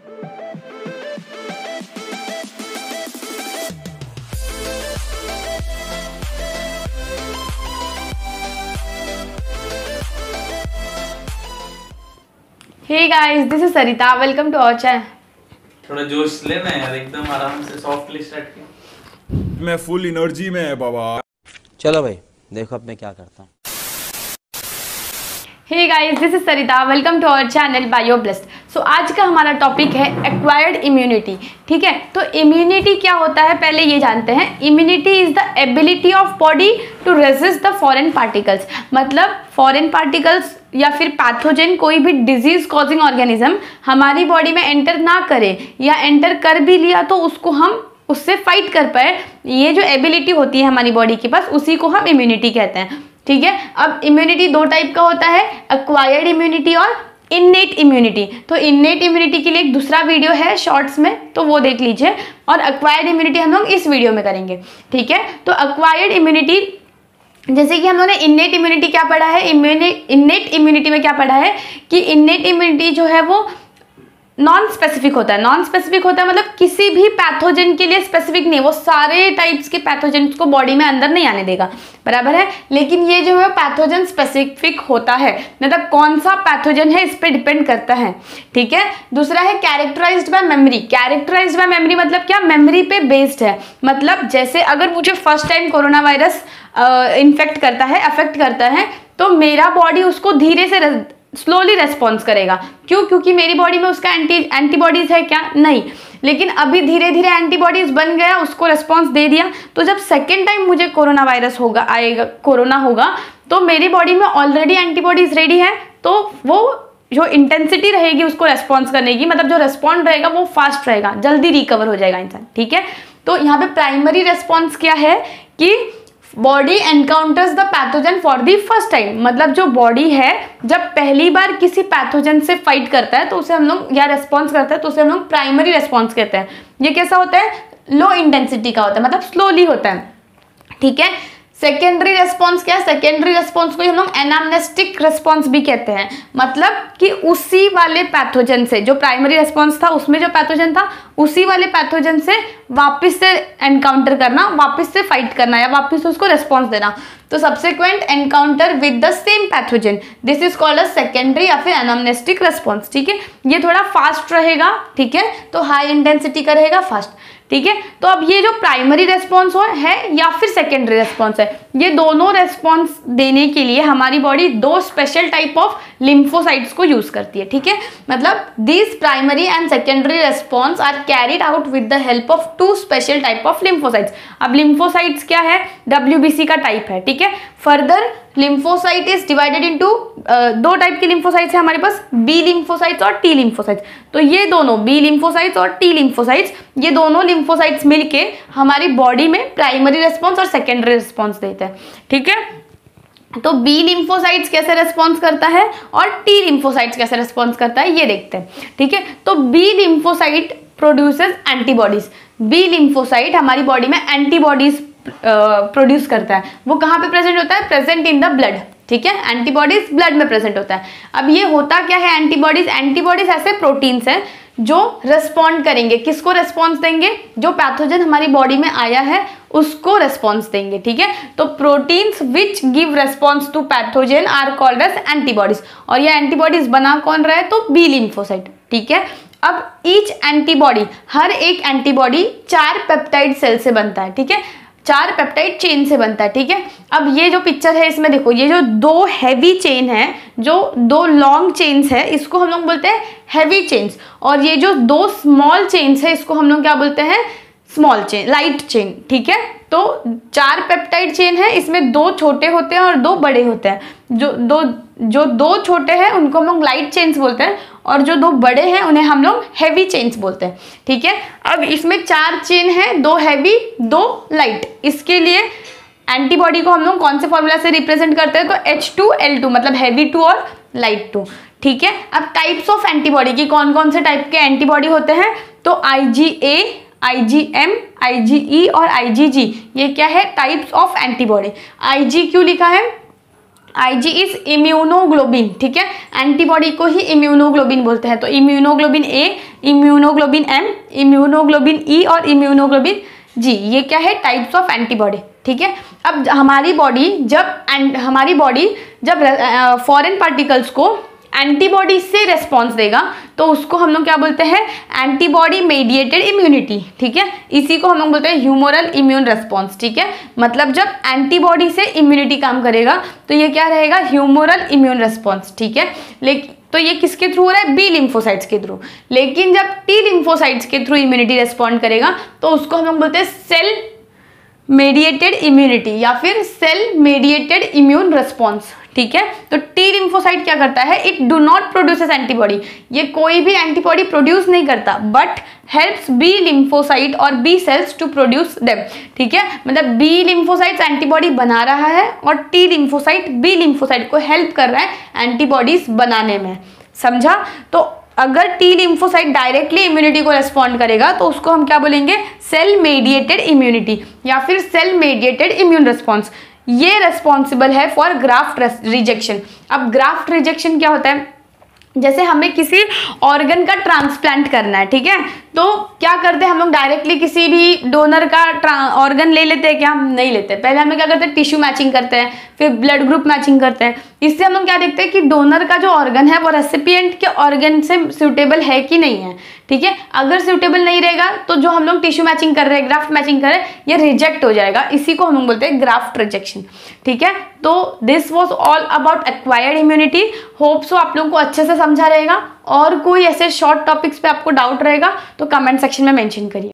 Hey guys, this is Sarita. Welcome to our channel. थोड़ा जोश लेना यार, एकदम आराम से सॉफ्टली स्टार्ट किया। मैं फुल एनर्जी में है बाबा। चलो भाई देखो अब मैं क्या करता हूँ। Hey guys, this is Sarita. Welcome to our channel BioBlessed. So आज का हमारा टॉपिक है एक्वायर्ड इम्यूनिटी। ठीक है, तो इम्यूनिटी क्या होता है पहले ये जानते हैं। Immunity is the ability of body to resist the foreign particles. मतलब फॉरेन पार्टिकल्स या फिर पैथोजन, कोई भी डिजीज कॉजिंग ऑर्गेनिज्म हमारी बॉडी में एंटर ना करे या एंटर कर भी लिया तो उसको हम उससे फाइट कर पाए, ये जो एबिलिटी होती है हमारी बॉडी के पास, उसी को हम इम्यूनिटी कहते हैं। ठीक है, अब इम्यूनिटी दो टाइप का होता है, एक्वायर्ड इम्यूनिटी और इन्नेट इम्यूनिटी। तो इन्नेट इम्यूनिटी के लिए एक दूसरा वीडियो है शॉर्ट्स में, तो वो देख लीजिए, और एक्वायर्ड इम्यूनिटी हम लोग इस वीडियो में करेंगे। ठीक है, तो एक्वायर्ड इम्यूनिटी, जैसे कि हम लोगों ने इन्नेट इम्यूनिटी क्या पढ़ा है, इन्नेट इम्यूनिटी में क्या पढ़ा है कि इन्नेट इम्यूनिटी जो है वो नॉन स्पेसिफिक होता है। नॉन स्पेसिफिक होता है मतलब किसी भी पैथोजन के लिए स्पेसिफिक नहीं, वो सारे टाइप्स के पैथोजन को बॉडी में अंदर नहीं आने देगा, बराबर है। लेकिन ये जो है पैथोजन स्पेसिफिक होता है, मतलब कौन सा पैथोजन है इस पे डिपेंड करता है। ठीक है, दूसरा है characterised by memory. Characterised by memory मतलब क्या, मेमोरी पे बेस्ड है। मतलब जैसे अगर मुझे first time corona virus infect करता है, अफेक्ट करता है, तो मेरा बॉडी उसको धीरे से स्लोली रेस्पॉन्स करेगा। क्यों? क्योंकि मेरी बॉडी में उसका एंटीबॉडीज है क्या? नहीं। लेकिन अभी धीरे धीरे एंटीबॉडीज बन गया, उसको रेस्पॉन्स दे दिया, तो जब सेकेंड टाइम मुझे कोरोना वायरस होगा, आएगा कोरोना होगा, तो मेरी बॉडी में ऑलरेडी एंटीबॉडीज रेडी है, तो वो जो इंटेंसिटी रहेगी उसको रेस्पॉन्स करने की, मतलब जो रेस्पॉन्ड रहेगा वो फास्ट रहेगा, जल्दी रिकवर हो जाएगा इंसान। ठीक है, तो यहाँ पे प्राइमरी रेस्पॉन्स क्या है कि body encounters the pathogen for the first time. मतलब जो बॉडी है जब पहली बार किसी पैथोजन से फाइट करता है तो उसे हम लोग, या रेस्पॉन्स करता है तो उसे हम लोग प्राइमरी रेस्पॉन्स कहते हैं। ये कैसा होता है? लो इंटेंसिटी का होता है, मतलब स्लोली होता है। ठीक है, सेकेंडरी रेस्पॉन्स क्या है? सेकेंडरी रेस्पॉन्स को हम लोग एनामनेस्टिक रेस्पॉन्स भी कहते हैं। मतलब कि उसी वाले पैथोजन से, जो प्राइमरी रेस्पॉन्स था उसमें जो पैथोजन था, उसी वाले पैथोजन से वापस से एनकाउंटर करना, वापस से फाइट करना, या वापस से उसको रेस्पॉन्स देना। तो subsequent encounter with the same pathogen, this is called a secondary या फिर एनामनेस्टिक रेस्पॉन्स। ठीक है, ये थोड़ा फास्ट रहेगा। ठीक है, तो हाई इंटेंसिटी का रहेगा, फास्ट। ठीक है, तो अब ये जो प्राइमरी रेस्पॉन्स है या फिर सेकेंडरी रेस्पॉन्स है, ये दोनों रेस्पॉन्स देने के लिए हमारी बॉडी दो स्पेशल टाइप ऑफ लिम्फोसाइट्स को यूज करती है। ठीक है, मतलब this primary and secondary response are carried out with the help of two special type of lymphocytes. अब लिम्फोसाइट्स क्या है? WBC का टाइप है। ठीक है, further lymphocyte is divided into दो टाइप के लिम्फोसाइट्स है हमारे पास, बी लिम्फोसाइट्स और टी लिम्फोसाइट्स। तो ये दोनों बी लिम्फोसाइट्स और टी लिम्फोसाइट्स, ये दोनों लिम्फोसाइट्स मिलके हमारी बॉडी में प्राइमरी रेस्पॉन्स और सेकेंडरी रेस्पॉन्स देते हैं। ठीक है, तो बी लिम्फोसाइट्स कैसे रेस्पॉन्स करता है और टी लिम्फोसाइट्स कैसे रेस्पॉन्स करता है ये देखते हैं। ठीक है, तो B lymphocyte produces antibodies. B lymphocyte हमारी बॉडी में एंटीबॉडीज प्रोड्यूस करता है। वो कहाँ पे प्रेजेंट होता है? Present in the blood. ठीक है, एंटीबॉडीज ब्लड में प्रेजेंट होता है। अब ये होता क्या है एंटीबॉडीज? एंटीबॉडीज ऐसे प्रोटीन्स हैं जो रेस्पॉन्ड करेंगे। किसको रेस्पॉन्स देंगे? जो पैथोजन हमारी बॉडी में आया है उसको रेस्पॉन्स देंगे। ठीक है, तो proteins which give response to pathogen are called as antibodies. और ये एंटीबॉडीज बना कौन रहा है? तो बी लिम्फोसाइट। ठीक है, अब ईच एंटीबॉडी, हर एक एंटीबॉडी 4 पेप्टाइड सेल से बनता है। ठीक है, 4 पेप्टाइड चेन से बनता है। ठीक है, अब ये जो पिक्चर है इसमें देखो, ये जो 2 हैवी चेन है, जो 2 लॉन्ग चेन्स है, इसको हम लोग बोलते हैं हैवी चेन्स। और ये जो 2 स्मॉल चेन्स है, इसको हम लोग क्या बोलते हैं? Small chain, light chain. ठीक है, तो 4 पेप्टाइड चेन है, इसमें 2 छोटे होते हैं और 2 बड़े होते हैं। जो दो छोटे हैं उनको हम लोग लाइट चेन्स बोलते हैं, और जो 2 बड़े हैं उन्हें हम लोग हैवी चेन्स बोलते हैं। ठीक है, अब इसमें 4 चेन है, 2 हैवी 2 लाइट। इसके लिए एंटीबॉडी को हम लोग कौन से फॉर्मूला से रिप्रेजेंट करते हैं? तो H2L2, मतलब हैवी 2 और लाइट 2। ठीक है, अब टाइप्स ऑफ एंटीबॉडी की कौन कौन से टाइप के एंटीबॉडी होते हैं? तो IgA, IgM, IgE और IgG, ये क्या है? Types of antibody. IG क्यों लिखा है? IG is immunoglobin. ठीक है, एंटीबॉडी को ही इम्यूनोग्लोबिन बोलते हैं। तो immunoglobin A, immunoglobin M, immunoglobin E और इम्यूनोग्लोबिन जी, ये क्या है, टाइप्स ऑफ एंटीबॉडी। ठीक है, अब हमारी बॉडी जब फॉरेन पार्टिकल्स को एंटीबॉडी से रेस्पॉन्स देगा तो उसको हम लोग क्या बोलते हैं, एंटीबॉडी मेडिएटेड इम्यूनिटी। ठीक है, इसी को हम लोग बोलते हैं ह्यूमोरल इम्यून रेस्पॉन्स। ठीक है, मतलब जब एंटीबॉडी से इम्यूनिटी काम करेगा तो ये क्या रहेगा, ह्यूमोरल इम्यून रेस्पॉन्स। ठीक है, लेकिन तो ये किसके थ्रू हो रहा है, बी लिम्फोसाइट्स के थ्रू। लेकिन जब टी लिम्फोसाइट्स के थ्रू इम्यूनिटी रेस्पॉन्ड करेगा तो उसको हम लोग बोलते हैं सेल मेडिएटेड इम्यूनिटी या फिर सेल मेडिएटेड इम्यून रेस्पॉन्स। ठीक है, तो टी लिम्फोसाइट क्या करता है, it do not produces antibody, ये कोई भी एंटीबॉडी प्रोड्यूस नहीं करता, बट हेल्प्स बी लिम्फोसाइट और B cells to produce them. ठीक है, मतलब बी लिम्फोसाइट्स एंटीबॉडी बना रहा है और टी लिम्फोसाइट बी लिम्फोसाइट को हेल्प कर रहा है एंटीबॉडीज बनाने में। समझा? तो अगर टी लिम्फोसाइट डायरेक्टली इम्यूनिटी को रेस्पॉन्ड करेगा तो उसको हम क्या बोलेंगे, सेल मेडिएटेड इम्यूनिटी या फिर सेल मेडिएटेड इम्यून रिस्पॉन्स। ये रेस्पॉन्सिबल है फॉर ग्राफ्ट रिजेक्शन। अब ग्राफ्ट रिजेक्शन क्या होता है, जैसे हमें किसी ऑर्गन का ट्रांसप्लांट करना है। ठीक है, तो क्या करते हैं हम लोग, डायरेक्टली किसी भी डोनर का ऑर्गन ले लेते हैं क्या, नहीं लेते। पहले हमें क्या करते हैं, टिश्यू मैचिंग करते हैं, फिर ब्लड ग्रुप मैचिंग करते हैं। इससे हम लोग क्या देखते हैं कि डोनर का जो ऑर्गन है वो रेसिपिएंट के ऑर्गन से सूटेबल है कि नहीं है। ठीक है, अगर सूटेबल नहीं रहेगा तो जो हम लोग टिश्यू मैचिंग कर रहे हैं, ग्राफ्ट मैचिंग कर रहे हैं, ये रिजेक्ट हो जाएगा। इसी को हम लोग बोलते हैं ग्राफ्ट रिजेक्शन। ठीक है, तो this was all about acquired immunity. Hope so आप लोगों को अच्छे से समझा रहेगा। और कोई ऐसे शॉर्ट टॉपिक्स पे आपको डाउट रहेगा तो कमेंट सेक्शन में मेंशन करिए।